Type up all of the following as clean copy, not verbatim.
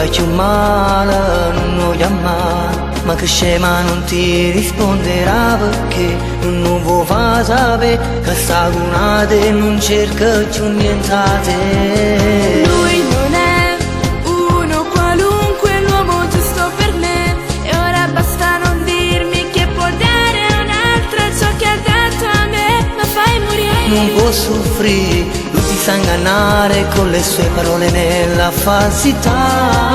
fai più male, non lo chiamare. Ma che scema non ti risponderà perché non vuoi far sapere che sta con te non cerca più niente a te. Lui non è uno qualunque, l'uomo giusto per me. E ora basta non dirmi che può dare a un'altra ciò che ha dato a me. Ma fai morire. Non può soffrire, lui ti sa ingannare con le sue parole nella falsità.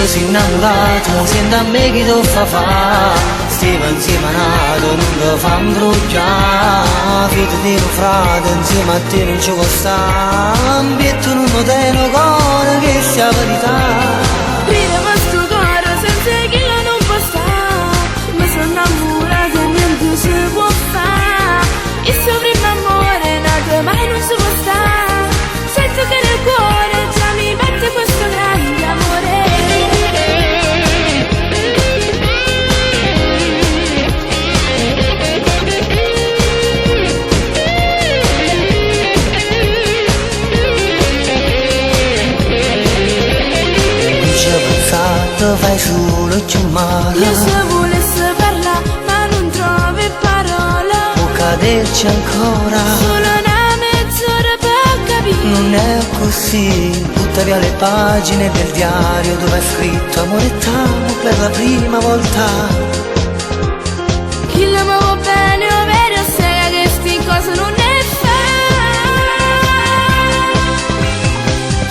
Si innamorato, senti a me che tu fa. Stiamo insieme a nato, non ti fa imbrugliare. Fido di un frate, insieme a te non ci può stare. Ambietto non lo tengo cuore, che sia verità. Grida ma sto cuore senza che io non può stare. Ma sono innamorata e niente si può fare. Il suo primo amore nato mai non si può stare. Sento che nel cuore già mi batte questo grande amore. Fai solo più male. Io se volesse parlare ma non trovi parole. Può caderci ancora. Solo una mezz'ora per capire. Non è così. Butta via le pagine del diario dove è scritto amore t'amo per la prima volta. Chi l'amavo bene o vero sai che sti cose non ne fa.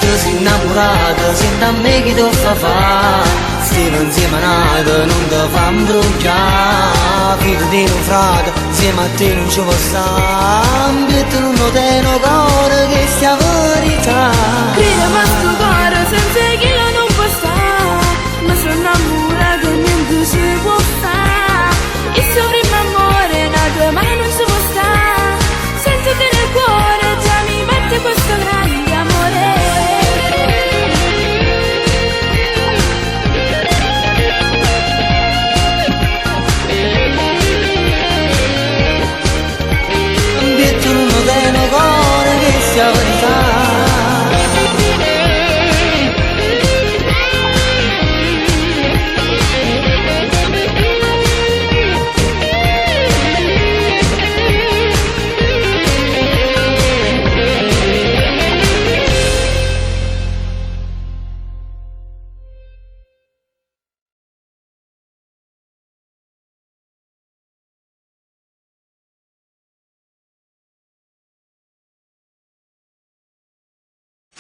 Tu sei innamorata, senti a me che tu fa. Stiamo insieme a nato, non ti fa imbrugliare. Fido di un frate, insieme a te non ci può stare. Ambietto non lo tengo cuore, che sia verità. Grida ma sto cuore senza che io non può stare. Ma sono innamorata e niente si può fare. Il suo primo amore nato mai non si può stare. Sento che nel cuore già mi batte questo grande amore. Sia verità.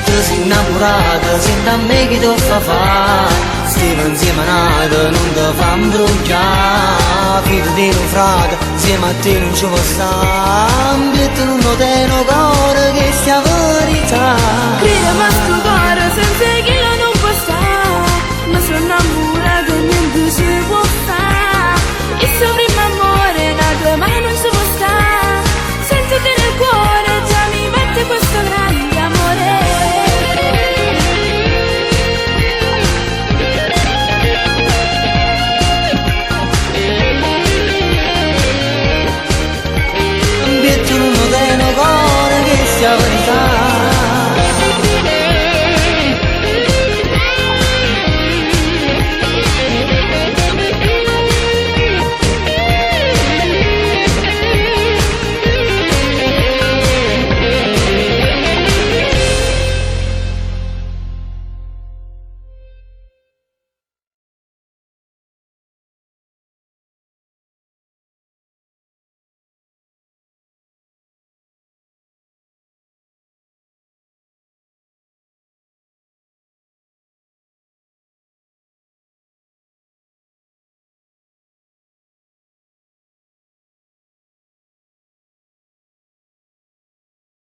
Tu sei innamorata, senti a me che tu fa. Stiamo insieme a nato, non ti fa imbrugliare. Fido di un frate, insieme a te non ci può stare. Ambietto non lo tengo cuore, che sia verità. Grida ma